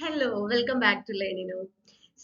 Hello welcome back to Learnino.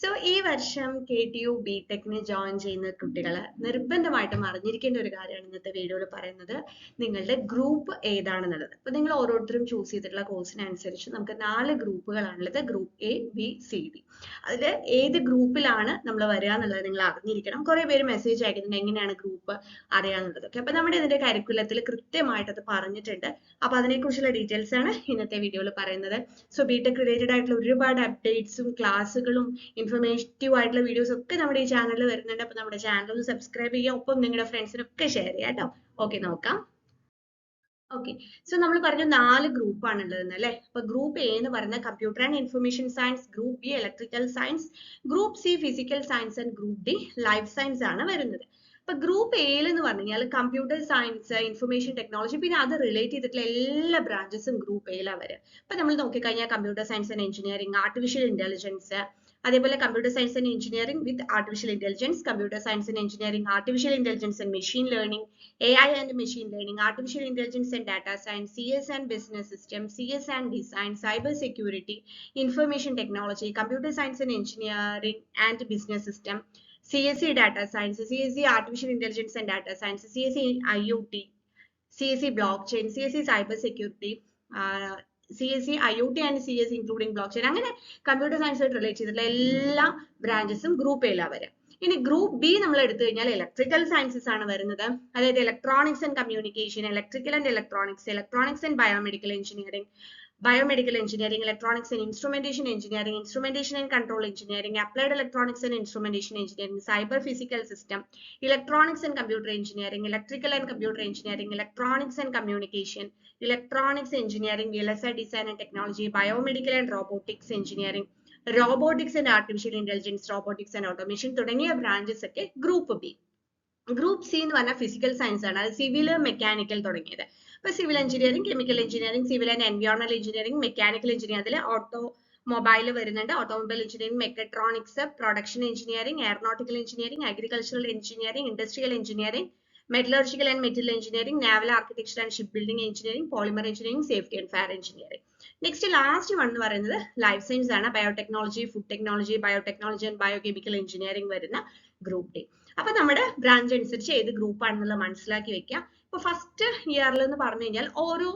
So ഈ വർഷം KTU BTechന് join ചെയ്യുന്ന കുട്ടികൾ നിർബന്ധമായിട്ടും അറിഞ്ഞിരിക്കേണ്ട ഒരു കാര്യമാണ് ഇന്നത്തെ വീഡിയോയിൽ പറയുന്നത്. നിങ്ങളുടെ ഗ്രൂപ്പ് ഏതാണെന്നുള്ളത്. അപ്പൊ നിങ്ങൾ ഓരോരുത്തരും ചൂസ് ചെയ്തിട്ടുള്ള കോഴ്സിനനുസരിച്ച് നമുക്ക് 4 ഗ്രൂപ്പുകളാണുള്ളത്. Group A, B, C, D. അതിൽ ഏത് ഗ്രൂപ്പിലാണ് നമ്മൾ വരിക എന്നുള്ളത് നിങ്ങൾ അറിഞ്ഞിരിക്കണം. കുറെ പേര് മെസ്സേജ് അയക്കുന്നുണ്ട് എങ്ങനെയാണ് ഗ്രൂപ്പ് അറിയാന്നുള്ളതൊക്കെ. അപ്പൊ നമ്മുടെ ഇതിന്റെ കരിക്കുലത്തിൽ കൃത്യമായിട്ട് അത് പറഞ്ഞിട്ടുണ്ട്. അപ്പൊ അതിനെക്കുറിച്ചുള്ള ഡീറ്റെയിൽസ് ആണ് ഇന്നത്തെ വീഡിയോയിൽ പറയുന്നത്. സോ BTech റിലേറ്റഡ് ആയിട്ടുള്ള ഒരുപാട് അപ്ഡേറ്റ്സും ക്ലാസ്സുകളും ഇൻഫർമേറ്റീവ് ആയിട്ടുള്ള വീഡിയോസ് ഒക്കെ നമ്മുടെ ഈ ചാനലിൽ വരുന്നുണ്ട്. അപ്പൊ നമ്മുടെ ചാനൽ ഒന്ന് സബ്സ്ക്രൈബ് ചെയ്യുക, ഒപ്പം നിങ്ങളുടെ ഫ്രണ്ട്സിനൊക്കെ ഷെയർ ചെയ്യാം കേട്ടോ. ഓക്കെ, നോക്കാം. ഓക്കെ, സോ നമ്മൾ പറഞ്ഞ 4 ഗ്രൂപ്പാണ് ഉള്ളത് അല്ലേ. അപ്പൊ ഗ്രൂപ്പ് എ എന്ന് പറയുന്നത് computer and information science, group B electrical science, group C physical science and group D life science ആണ് വരുന്നത്. അപ്പൊ ഗ്രൂപ്പ് എയിൽ എന്ന് പറഞ്ഞു കഴിഞ്ഞാൽ കമ്പ്യൂട്ടർ സയൻസ്, ഇൻഫർമേഷൻ ടെക്നോളജി, പിന്നെ അത് റിലേറ്റ് ചെയ്തിട്ടുള്ള എല്ലാ ബ്രാഞ്ചസും ഗ്രൂപ്പ് എയിലാണ് വരിക. അപ്പൊ നമ്മൾ നോക്കിക്കഴിഞ്ഞാൽ computer science and engineering, artificial intelligence, അതേപോലെ computer science and engineering with artificial intelligence, computer science and engineering, artificial intelligence and machine learning, AI and machine learning, artificial intelligence and data science, CS and business systems, CS and design, cyber security, information technology, computer science and engineering and business system, CSE data science, CSE artificial intelligence and data science, CSE IoT, CSE blockchain, CSE cyber security, CSE IoT and CSE including blockchain. അങ്ങനെ computer science relate ചെയ്തിട്ടുള്ള എല്ലാ ബ്രാഞ്ചസും group എയിലാണ് വരിക. ഇനി group B നമ്മൾ എടുത്തു കഴിഞ്ഞാൽ electrical sciences ആണ് വരുന്നത്. അതായത് electronics and communication, electrical and electronics, electronics and biomedical engineering, biomedical engineering, electronics and instrumentation engineering, instrumentation and control engineering, applied electronics and instrumentation engineering, cyber physical system, electronics and computer engineering, electrical and computer engineering, electronics and communication, electronics engineering, VLSI design and technology, biomedical and robotics engineering, robotics and artificial intelligence, robotics and automation തുടങ്ങിയ branches ഒക്കെ group B. Group C എന്ന് പറഞ്ഞാൽ physical science ആണ്. അത് civil, mechanical തുടങ്ങിയത്. ഇപ്പൊ civil engineering, chemical engineering, civil and എൻവയോൺമെന്റൽ engineering, mechanical engineering, അതിൽ ഓട്ടോമൊബൈൽ വരുന്നുണ്ട്, automobile engineering, mechatronics, production engineering, aeronautical engineering, agricultural engineering, industrial engineering, metallurgical and metal engineering, naval architecture and shipbuilding engineering, polymer engineering, safety and fire engineering. Next last one എന്ന് പറയുന്നത് life science ആണ്. Biotechnology, food technology, biotechnology and biochemical engineering വരുന്ന group D. അപ്പൊ നമ്മുടെ branch അനുസരിച്ച് ഏത് group ആണെന്നുള്ളത് മനസ്സിലാക്കി വെക്കുക. ഇപ്പൊ ഫസ്റ്റ് ഇയറിൽ എന്ന് പറഞ്ഞു കഴിഞ്ഞാൽ ഓരോ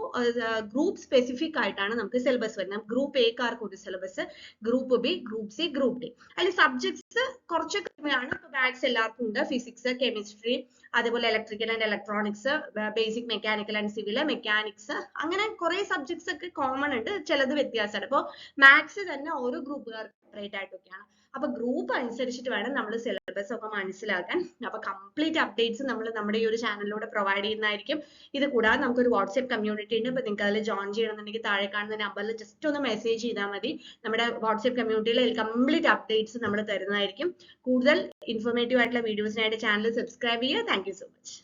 ഗ്രൂപ്പ് സ്പെസിഫിക് ആയിട്ടാണ് നമുക്ക് സിലബസ് വരുന്നത്. ഗ്രൂപ്പ് എക്കാർക്ക് ഒരു syllabus, group B, group C, group D. അതിൽ സബ്ജക്ട്സ് കുറച്ചൊക്കെ ആണ്. ഇപ്പൊ മാത്സ് എല്ലാവർക്കും ഉണ്ട്, ഫിസിക്സ്, കെമിസ്ട്രി, അതേപോലെ electrical and electronics, basic mechanical and civil, mechanics, അങ്ങനെ കുറെ സബ്ജക്ട്സ് ഒക്കെ കോമൺ ഉണ്ട്, ചിലത് വ്യത്യാസമാണ്. അപ്പോൾ മാത്സ് തന്നെ ഓരോ ഗ്രൂപ്പുകാർക്ക് സെപ്പറേറ്റ് ആയിട്ടൊക്കെയാണ്. അപ്പൊ ഗ്രൂപ്പ് അനുസരിച്ചിട്ട് വേണം നമ്മൾ സിലബസ് ഒക്കെ മനസ്സിലാക്കാൻ. അപ്പൊ കംപ്ലീറ്റ് അപ്ഡേറ്റ്സ് നമ്മൾ നമ്മുടെ ഈ ഒരു ചാനലിലൂടെ പ്രൊവൈഡ് ചെയ്യുന്നതായിരിക്കും. ഇത് കൂടാതെ നമുക്കൊരു വാട്സ്ആപ്പ് കമ്മ്യൂണിറ്റി ഉണ്ട്. ഇപ്പൊ നിങ്ങൾക്ക് അതിൽ ജോയിൻ ചെയ്യണമെന്നുണ്ടെങ്കിൽ താഴെ കാണുന്ന നമ്പറിൽ ജസ്റ്റ് ഒന്ന് മെസ്സേജ് ചെയ്താൽ മതി. നമ്മുടെ വാട്സ്ആപ്പ് കമ്മ്യൂണിറ്റിയിൽ കംപ്ലീറ്റ് അപ്ഡേറ്റ്സ് നമ്മൾ തരുന്നതായിരിക്കും. കൂടുതൽ ഇൻഫോർമേറ്റീവ് ആയിട്ടുള്ള വീഡിയോസിനായിട്ട് ചാനൽ സബ്സ്ക്രൈബ് ചെയ്യുക. Thank you so much.